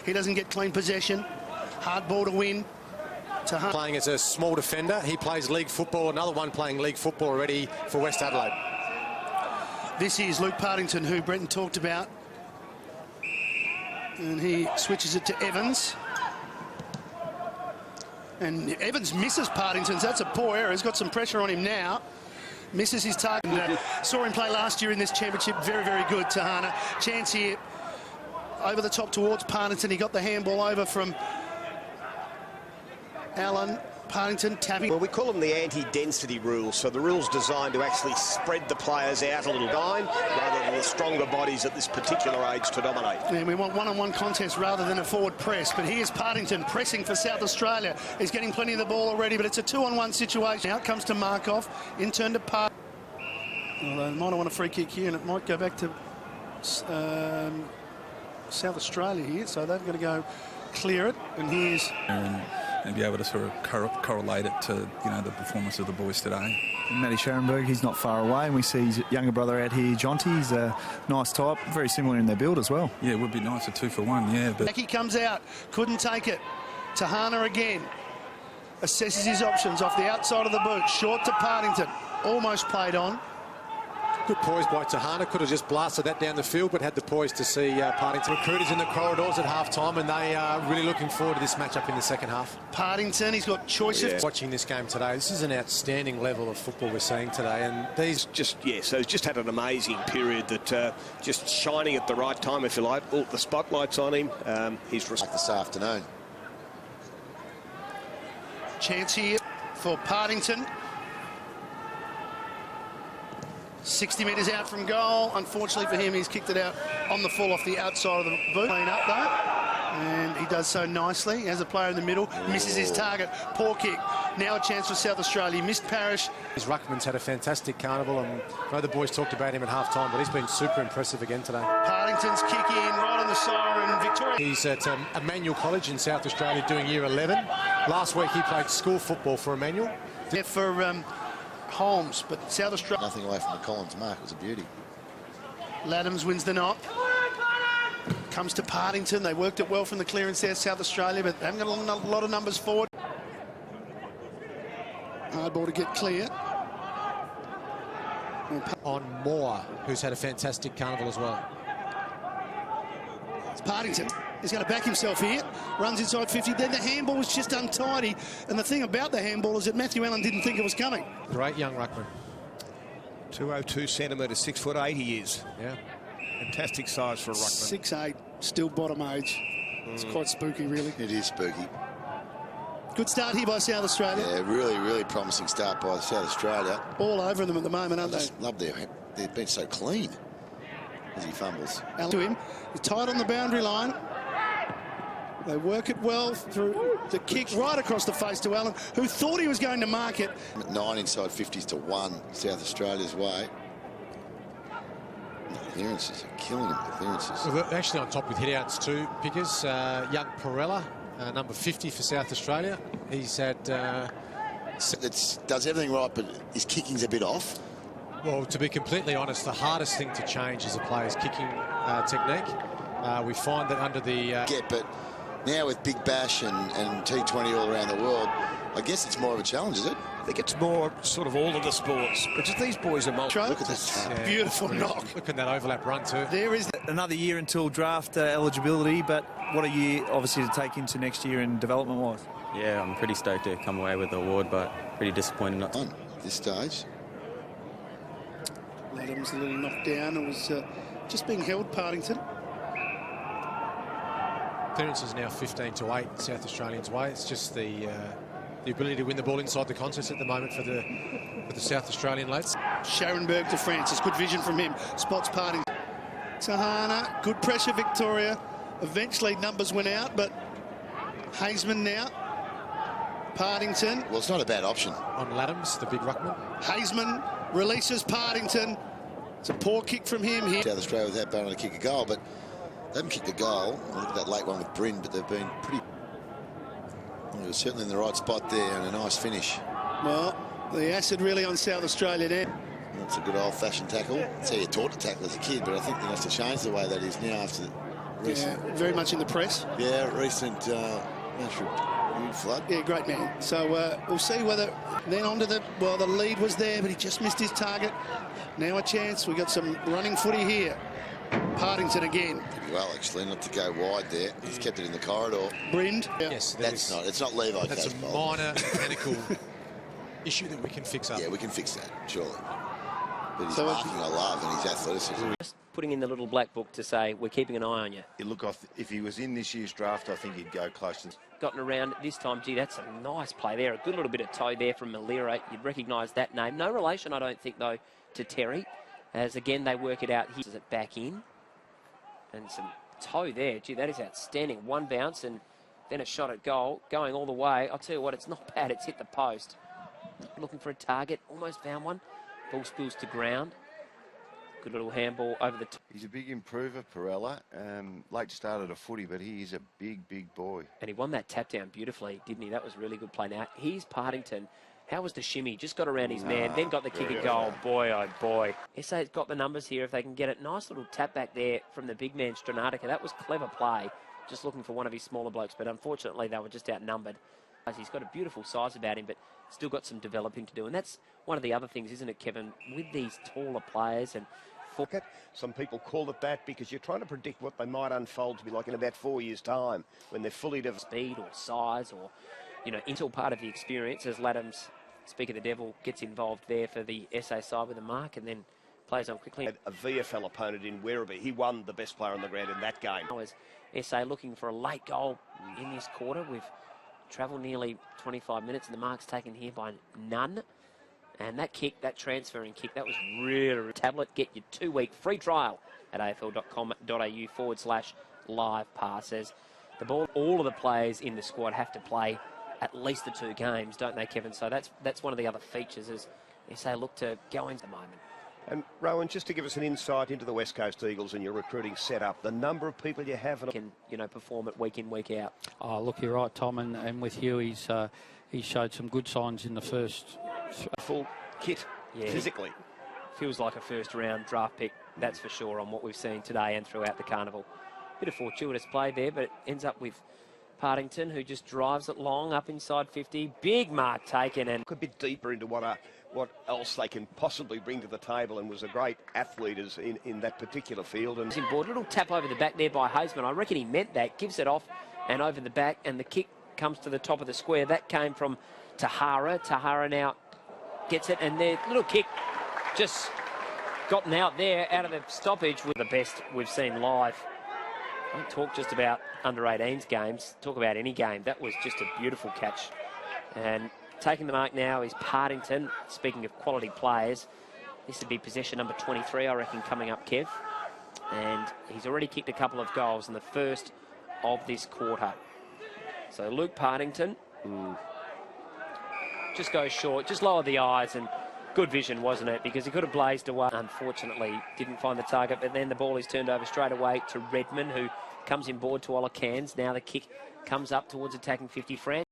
He doesn't get clean possession. Hard ball to win. Playing as a small defender. He plays league football. Another one playing league football already for West Adelaide. This is Luke Partington, who Brenton talked about. And he switches it to Evans. And Evans misses Partington's. That's a poor error. He's got some pressure on him now. Misses his target. Saw him play last year in this championship. Very, very good, Tahana. Chance here. Over the top towards Partington. He got the handball over from Allen. Partington tapping. Well, we call them the anti-density rules. So the rule's designed to actually spread the players out a little line rather than the stronger bodies at this particular age to dominate. And we want one-on-one contest rather than a forward press. But here's Partington pressing for South Australia. He's getting plenty of the ball already, but it's a 2-on-1 situation. Out comes to Markov. In turn to Partington. Although they might want a free kick here, and it might go back to South Australia here, so they've got to go clear it. And here's and be able to sort of correlate it to the performance of the boys today. Matty Scharenberg, he's not far away, and we see his younger brother out here, Jonty. He's a nice type, very similar in their build as well. Yeah, it would be nice, a 2-for-1, yeah. But Becky comes out, couldn't take it. Tahana again assesses his options off the outside of the boot, short to Partington, almost played on. Good poise by Tahana. Could have just blasted that down the field, but had the poise to see Partington. Recruiters in the corridors at half-time, and they are really looking forward to this matchup in the second half. Partington, he's got choices. Watching this game today, this is an outstanding level of football we're seeing today, and these so he's just had an amazing period that just shining at the right time, if you like. All the spotlight's on him. He's like this afternoon. Chance here for Partington. 60 metres out from goal. Unfortunately for him, he's kicked it out on the full off the outside of the boot. Clean up though, and he does so nicely. As a player in the middle, misses his target. Poor kick. Now a chance for South Australia. Missed Parrish. His ruckman's had a fantastic carnival, and I know the boys talked about him at half-time, but he's been super impressive again today. Partington's kick in right on the siren. Victoria. He's at Emmanuel College in South Australia doing year 11. Last week he played school football for Emmanuel. Yeah, for Holmes, but South Australia. Nothing away from the Collins mark. It was a beauty. Laddams wins the knock. Comes to Partington. They worked it well from the clearance there, South Australia, but they haven't got a lot of numbers forward. Hard ball to get clear. On Moore, who's had a fantastic carnival as well. It's Partington. He's going to back himself here. Runs inside 50. Then the handball was just untidy. And the thing about the handball is that Matthew Allen didn't think it was coming. Great young ruckman. 202 centimetres, 6'8" he is. Yeah. Fantastic size for a ruckman. 6'8", still bottom age. It's quite spooky, really. It is spooky. Good start here by South Australia. Yeah, really, really promising start by South Australia. All over them at the moment, aren't they? Love they've been so clean as he fumbles. To him. He's tight on the boundary line. They work it well through the kick right across the face to Allen, who thought he was going to mark it. 9 inside 50s to 1 South Australia's way. The clearances are killing him, the clearances. Well, they're actually on top with hit-outs too, Pickers. Young Perella, number 50 for South Australia. He's had... does everything right, but his kicking's a bit off. Well, to be completely honest, the hardest thing to change as a player's kicking technique. We find that under the... But now with Big Bash and T20 all around the world, I guess it's more of a challenge, is it? I think it's more sort of all of the sports. But just these boys are multi. Look at this. Yeah. Beautiful knock. Look at that overlap run too. There is Another year until draft eligibility, but what a year, obviously, to take into next year in development-wise. Yeah, I'm pretty stoked to come away with the award, but pretty disappointed not to. At this stage. Adams a little knocked down. It was just being held, Partington. Clearance is now 15-8 South Australians' way. It's just the ability to win the ball inside the contest at the moment for the South Australian lads. Scharenberg to Francis. Good vision from him. Spots Partington. Tahana. Good pressure, Victoria. Eventually numbers went out, but Hazeman now. Partington. Well, it's not a bad option. On Laddams, the big ruckman. Hazeman releases Partington. It's a poor kick from him here. South Australia without being able to kick a goal, but they haven't kicked a goal. Look at that late one with Bryn, but they've been pretty... Well, it was certainly in the right spot there and a nice finish. Well, the acid really on South Australia there. That's a good old-fashioned tackle. That's how you're taught to tackle as a kid, but I think they have to change the way that is now after very much in the press. Yeah, recent natural flood. Yeah, great man. So we'll see whether then onto the lead was there, but he just missed his target. Now a chance. We got some running footy here. Partington again. Pretty well, actually, not to go wide there. He's kept it in the corridor. Brind. Yeah. Yes, It's not Levi. That's a minor mechanical issue that we can fix up. Yeah, we can fix that, surely. But his So marking I love and his athleticism. Just putting in the little black book to say we're keeping an eye on you. Look, if he was in this year's draft, I think he'd go close to... Gotten around this time. Gee, that's a nice play there. A good little bit of toe there from Malira. You'd recognise that name. No relation, I don't think, though, to Terry. As, again, they work it out. He does it back in. And some toe there. Gee, that is outstanding. One bounce and then a shot at goal. Going all the way. I'll tell you what, it's not bad. It's hit the post. Looking for a target. Almost found one. Ball spills to ground. Good little handball over the top. He's a big improver, Perella. Late started a footy, but he is a big, big boy. And he won that tap down beautifully, didn't he? That was really good play. Now, here's Partington. How was the shimmy? Just got around his man, then got the kick and goal. Boy, oh boy. SA's got the numbers here if they can get it. Nice little tap back there from the big man, Stranatica. That was clever play. Just looking for one of his smaller blokes, but unfortunately they were just outnumbered. He's got a beautiful size about him, but still got some developing to do. And that's one of the other things, isn't it, Kevin? With these taller players and... Some people call it that because you're trying to predict what they might unfold to be like in about 4 years' time when they're fully developed. Speed or size or, you know, until part of the experience as Laddams, speak of the devil, gets involved there for the SA side with a mark and then plays on quickly. A VFL opponent in Werribee. He won the best player on the ground in that game. As SA looking for a late goal in this quarter. We've travelled nearly 25 minutes and the mark's taken here by none. And that kick, that transferring kick, that was really... Tablet, get your 2-week free trial at afl.com.au/live passes. The ball, all of the players in the squad have to play at least the 2 games, don't they, Kevin? So that's one of the other features as SA look to go into the moment. And Rowan, just to give us an insight into the West Coast Eagles and your recruiting setup, the number of people you have... Can, you know, perform it week in, week out. Oh, look, you're right, Tom, and with Hugh, he showed some good signs in the first... Full kit, physically. Feels like a first-round draft pick, that's for sure, on what we've seen today and throughout the carnival. Bit of fortuitous play there, but it ends up with Partington, who just drives it long up inside 50. Big mark taken and... A bit deeper into what else they can possibly bring to the table, and was a great athlete in that particular field. And board. Little tap over the back there by Hazeman. I reckon he meant that. Gives it off and over the back, and the kick comes to the top of the square. That came from Tahara. Tahara now gets it, and their little kick just gotten out there out of the stoppage with the best we've seen live. Don't talk just about under-18s games, talk about any game. That was just a beautiful catch. And taking the mark now is Partington. Speaking of quality players, this would be possession number 23, I reckon, coming up, Kev. And he's already kicked a couple of goals in the first of this quarter. So Luke Partington just goes short, just lowered the eyes, and good vision, wasn't it? Because he could have blazed away. Unfortunately, didn't find the target, but then the ball is turned over straight away to Redmond, who comes in board to Ola Cairns. Now the kick comes up towards attacking 50. Fran